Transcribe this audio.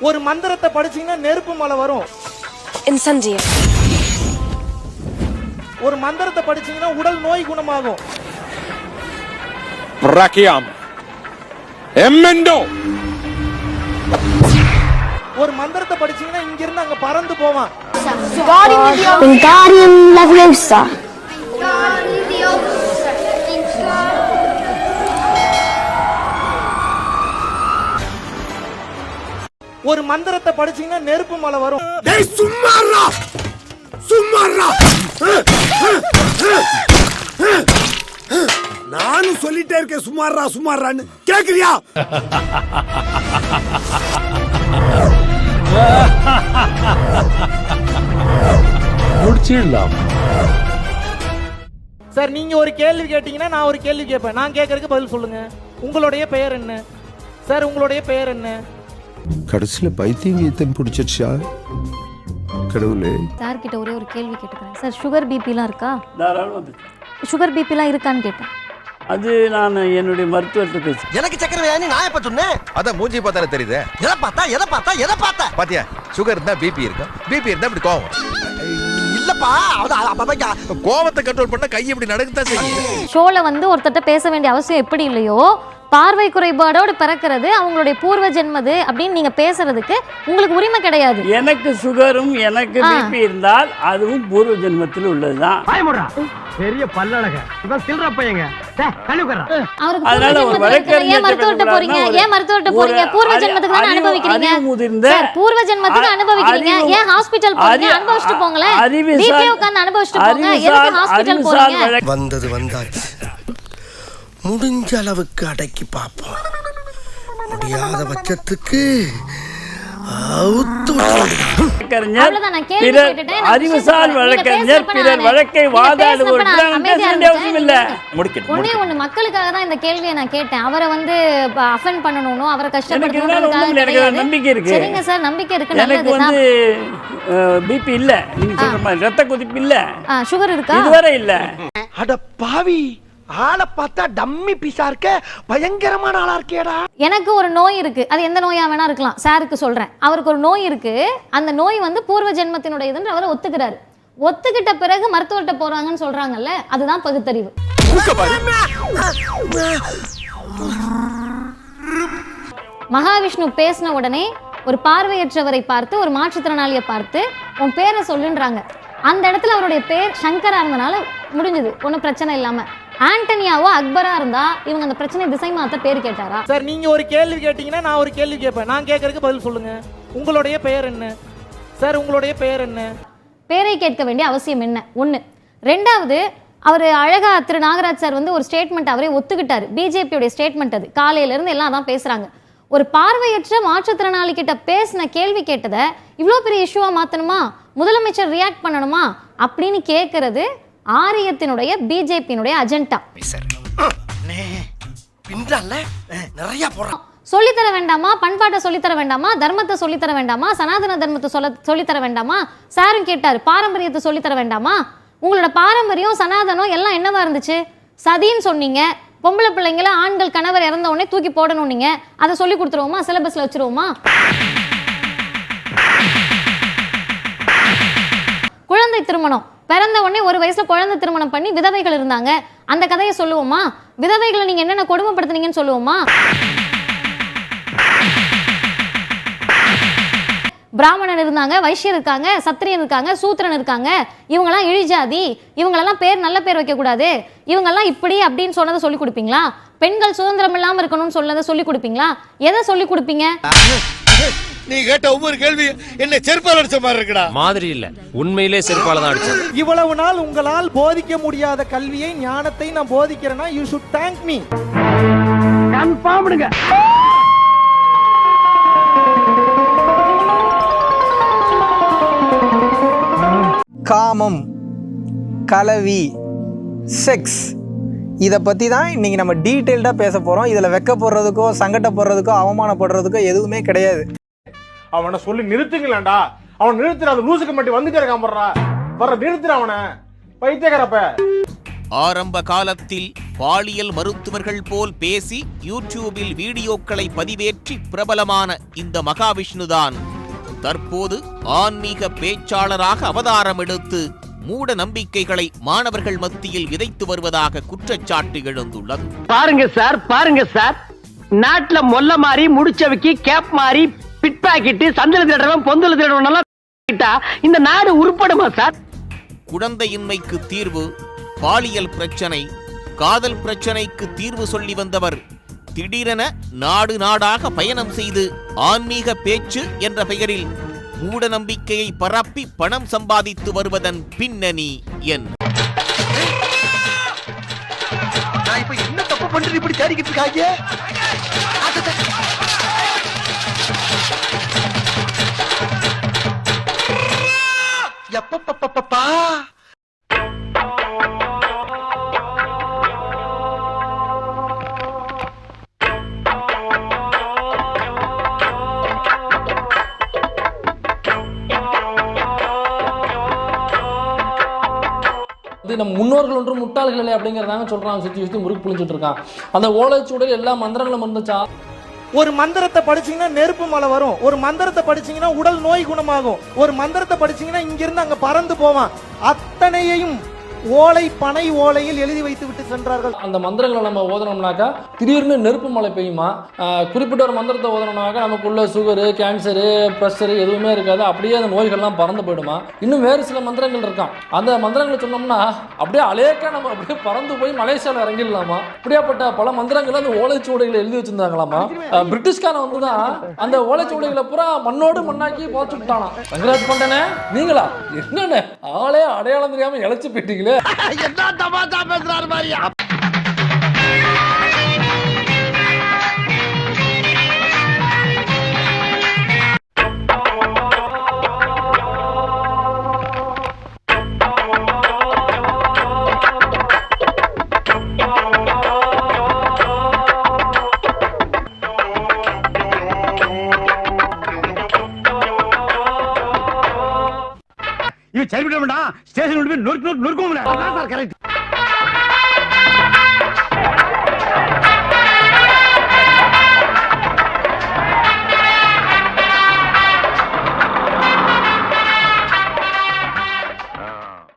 ஒரு மந்திரத்தை படிச்சீங்கன்னா நெருப்பு மலை வரும். Incendio. ஒரு மந்திரத்தை படிச்சீங்கன்னா உடல் நோய் குணமாகும். Brachiam. Emendo. ஒரு மந்திரத்தை படிச்சீங்கன்னா இங்க இருந்து அங்க பறந்து போவான். Wingardium Leviosa. ஒரு மந்திரத்தை படிச்சீங்கன்னா நெருப்பு மலை வரும். டேய் சும்மாறா சும்மாறா நானும் சொல்லிட்டே இருக்கேன் சும்மாறா சும்மாறான்னு கேக்குறியா? முடிச்சிடலாம் சார், நீங்க ஒரு கேள்வி கேட்டீங்கன்னா நான் ஒரு கேள்வி கேட்பேன். நான் கேட்கறதுக்கு பதில் சொல்லுங்க. உங்களுடைய பெயர் என்ன சார்? உங்களுடைய பெயர் என்ன? கடைசியில பைத்தியம் கீத்தம் பிடிச்சிருச்சா கடவுளே? சார் கிட்ட ஒரே ஒரு கேள்வி கேட்டுக்கிறேன் சார். சுகர் பிபிலாம் இருக்கா? தாராளமாக சுகர் பிபிலாம் இருக்கான்னு கேட்டேன். அது நான் என்னுடைய மருத்துவர்கிட்ட பேசி. எனக்கு சக்கரை வியாதி நான் எப்ப சொன்னேன்? அதான் மூஞ்சி பார்த்தாலே தெரியுது. எதை பார்த்தா பாத்தியா, சுகர் இருந்தா பிபி இருக்கும், பிபி இருந்தா இப்படி கோவம். இல்லப்பா, கோவத்தை கண்ட்ரோல் பண்ண கை இப்படி நடக்கத்தான் செய்யும். ஷோல வந்து ஒருத்தட்ட பேச வேண்டிய அவசியம் எப்படி இல்லையோ, பார்வை குறைபாடோடு பிறக்கிறது அவங்களுடைய பூர்வ ஜென்மது அப்படின்னு நீங்க பேசுறதுக்கு உங்களுக்கு உரிமை கிடையாது. எனக்கு சுகரும் எனக்கு பிபி இருந்தால் அதுவும் பூர்வ ஜென்மத்தில் உள்ளதுதான். பெரிய பல்லழக இவன் சில்ற பையங்க. அதனால ஒரு ஏன் மருத்துவர்கிட்ட போறீங்க? ஏன் மருத்துவர்கிட்ட போறீங்க? பூர்வ ஜென்மத்துக்கு தான் அனுபவிக்கிறீங்க. பூர்வ ஜென்மத்துக்கு அனுபவிக்கிறீங்க. ஏன் ஹாஸ்பிடல் போறீங்க? அனுபவிச்சுட்டு போங்களேன். பிபி உட்கார்ந்து அனுபவிச்சுட்டு போங்க. எதுக்கு ஹாஸ்பிடல் போறீங்க? வந்தது வந்தாச்சு. முடிஞ்ச அளவுக்கு அடக்கி பார்ப்போம். முடியாத பட்சத்துக்கு அறிவுசால் வழக்கறிஞர் பிறர் வழக்கை வாதாடுவோர் அவசியம் இல்ல. மக்களுக்காக தான் இந்த கேள்வியை நான் கேட்டேன். அவரை வந்து அஃபெண்ட் பண்ணணும், அவரை கஷ்டப்படுத்தணும் நம்பிக்கை இருக்கு. சரிங்க சார், நம்பிக்கை இருக்கு. எனக்கு வந்து பிபி இல்ல, நீங்க சொல்ற மாதிரி ரத்த கொதிப்பு இல்ல, சுகர் இருக்கா? இதுவரை இல்ல. அட பாவி, ஆளை பார்த்தா டம்மி பீஸா இருக்க, பயங்கரமான ஆளா இருக்கேடா. எனக்கு ஒரு நோய் இருக்கு. அது எந்த நோயா வேணா இருக்கலாம். சாருக்கு சொல்றேன், அவருக்கு ஒரு நோய் இருக்கு. அந்த நோய் வந்து பூர்வ ஜென்மத்தினுடையதுன்னு அவரை ஒத்துக்கிறாரு. ஒத்துக்கிட்ட பிறகு மருத்துவர்கிட்ட போறாங்கன்னு சொல்றாங்கல்ல, அதுதான் பகுத்தறிவு. மகாவிஷ்ணு பேசின உடனே ஒரு பார்வையற்றவரை பார்த்து, ஒரு மாற்றுத்திறனாளியை பார்த்து உன் பேரை சொல்லுன்றாங்க. அந்த இடத்துல அவருடைய பேர் சங்கரா இருந்தனால முடிஞ்சது, ஒன்றும் பிரச்சனை இல்லாம. ஆண்டனியாவோ அக்பரா இருந்தா இவங்க அந்த பிரச்சனை திசை மாத்த பேர் கேட்டாரா? சார், நீங்க ஒரு கேள்வி கேட்டீங்கன்னா நான் ஒரு கேள்வி கேட்பேன். நான் கேட்கறதுக்கு பதில் சொல்லுங்க. உங்களுடைய பெயர் என்ன சார்? உங்களுடைய பெயர் என்ன? பேரை கேட்க வேண்டிய அவசியம் என்ன? ஒன்று. ரெண்டாவது, அவர் அழகா திரு நாகராஜ் சார் வந்து ஒரு ஸ்டேட்மெண்ட் அவரே ஒத்துக்கிட்டாரு. பிஜேபியோடைய ஸ்டேட்மெண்ட் அது. காலையில இருந்து எல்லாம் தான் பேசுறாங்க. ஒரு பார்வையற்ற மாற்றுத்திறனாளி கிட்ட பேசின கேள்வி கேட்டதை இவ்வளோ பெரிய இஷ்யூவா மாத்தணுமா? முதலமைச்சர் ரியாக்ட் பண்ணணுமா அப்படின்னு கேட்கறது ஆரியத்தினுடைய பிஜேபியினுடைய அஜெண்டா. சொல்லித்தர வேண்டாமா? பண்பாட்டை சொல்லித்தர வேண்டாமா? தர்மத்தை சொல்லித்தர வேண்டாமா? சனாதன தர்மத்தை சொல்லித்தர வேண்டாமா? சாரும் கேட்டாரு, பாரம்பரியத்தை சொல்லித்தர வேண்டாமா? உங்களோட பாரம்பரியம் சனாதனம் எல்லாம் என்னவா இருந்துச்சு? சதின்னு சொன்னீங்க. பொம்பளை பிள்ளைங்கள ஆண்கள் கணவர் இறந்த உடனே தூக்கி போடணும். நீங்க அதை சொல்லி கொடுத்துருவோமா? சிலபஸ்ல வச்சிருவோமா? குழந்தை திருமணம், பிறந்த உடனே ஒரு வயசுல குழந்தை திருமணம் பண்ணி விதவைகள் இருந்தாங்க, அந்த கதையை சொல்லுவோமா? விதவைகளை நீங்க என்னென்ன கொடுமைப்படுத்துனீங்கன்னு சொல்லுவோமா? பிராமணன் இருந்தாங்க, வைஷ்யர் இருக்காங்க, சத்திரியன் இருக்காங்க, சூத்திரன் இருக்காங்க, இவங்கெல்லாம் இழிஜாதி, இவங்களெல்லாம் பேர் நல்ல பேர் வைக்க கூடாது, இவங்கெல்லாம் இப்படி அப்படின்னு சொன்னதை சொல்லி கொடுப்பீங்களா? பெண்கள் சுதந்திரம் இல்லாம இருக்கணும்னு சொன்னதை சொல்லி கொடுப்பீங்களா? எதை சொல்லி கொடுப்பீங்க? நீ கேட்ட ஒவ்வொரு கேள்வி என்ன செருப்பால அடிச்ச மாதிரி இருக்குடா. மாதிரி இல்ல, உண்மையிலே செருப்பால தான் அடிச்சது. இவ்வளவு நாள் உங்களால் போதிக்க முடியாத கல்வியை, ஞானத்தை நான் போதிக்கிறேன்னா யூ ஷுட் தேங்க் மீ. கன்ஃபார்ம்டுங்க. காமம், கலவி, செக்ஸ், இதை பற்றி தான் இன்றைக்கி நம்ம டீட்டெயில்டாக பேச போகிறோம். இதில் வெக்கப்படுறதுக்கோ சங்கடப்படுறதுக்கோ அவமானப்படுறதுக்கோ எதுவுமே கிடையாது. அவனை சொல்லி நிறுத்துங்களேன்டா. அவன் நிறுத்துற, அந்த லூசுக்கு மட்டும் வந்துட்டே இருக்கான். வர்ற நிறுத்துற அவனை, பைத்தியக்காரப்ப. ஆரம்ப காலத்தில் பாலியல் மருத்துவர்கள் போல் பேசி யூடியூபில் வீடியோக்களை பதிவேற்றி பிரபலமான இந்த மகாவிஷ்ணுதான் தற்போது ஆன்மீக பேச்சாளராக அவதாரம் எடுத்து மூட நம்பிக்கைகளை மாணவர்கள் மத்தியில் விதைத்து வருவதாக குற்றச்சாட்டு எழுந்துள்ளது. பாருங்க சார் நாட்டுல மொல்ல மாறி முடிச்சவைக்கு கேப் மாறி பிட் பாக்கெட் சந்தல தேடுறவன் பொந்தல தேடுறவன் இந்த நாடு உருப்படுமா சார்? குழந்தையின்மைக்கு தீர்வு, பாலியல் பிரச்சனை, காதல் பிரச்சனைக்கு தீர்வு சொல்லி வந்தவர் திடீரென நாடு நாடாக பயணம் செய்து ஆன்மீக பேச்சு என்ற பெயரில் மூட நம்பிக்கையை பரப்பி பணம் சம்பாதித்து வருவதன் பின்னணி என்ன? நான் இப்ப என்ன தப்பு பண்றது இப்படி தேடிக்கிட்டு இருக்காங்க? எப்பப்பப்பப்பா நம்ம முன்னோர்கள் ஒன்று முட்டாள்கள் இல்லை அப்படிங்கிறதாங்க சொல்றாங்க. சுத்தி சுத்தி முறுக்கு புளிஞ்சிட்டு இருக்கான். அந்த ஓலைச்சுவடியில் எல்லா மந்திரங்களும் இருந்துச்சா? ஒரு மந்திரத்தை படிச்சீங்கன்னா நெருப்பு மலை வரும், ஒரு மந்திரத்தை படிச்சீங்கன்னா உடல் நோய் குணமாகும், ஒரு மந்திரத்தை படிச்சீங்கன்னா இங்கிருந்து அங்க பறந்து போவான். அத்தனையையும் ஓலை பனை ஓலையில் எழுதி வைத்து விட்டு சென்றார்கள். அந்த மந்திரங்களை நம்ம ஓதனோம்னாக்கா திடீர்னு நெருப்பு மழை பெய்யுமா? குறிப்பிட்ட ஒரு மந்திரத்தை ஓதனோம்னாக்கா நமக்குள்ள சுகரு, கேன்சரு, ப்ரெஷரு எதுவுமே இருக்காது, அப்படியே அந்த நோய்கள்லாம் பறந்து போயிடுமா? இன்னும் வேறு சில மந்திரங்கள் இருக்கான். அந்த மந்திரங்களை சொன்னோம்னா அப்படியே அலேக்கா நம்ம அப்படியே பறந்து போய் மலேசியாவில் இறங்கிடலாமா? இப்படியாப்பட்ட பல மந்திரங்களை அந்த ஓலைச்சுவடைகளை எழுதி வச்சிருந்தாங்களாமா. பிரிட்டிஷ்காரன் வந்துதான் அந்த ஓலைச்சுவடைகளை பூரா மண்ணோடு மண்ணாக்கி போச்சு விட்டானா. கங்கராஜ் பண்ணனே நீங்களா? என்னன்னு ஆளே அடையாளம் தெரியாம இழைச்சு போயிட்டீங்களே. என்ன தமாஷா பேசுறாரு மாதிரியா? இது சரிவிட வேண்டாம். ஸ்டேஷன் நொறுக்குவோம்.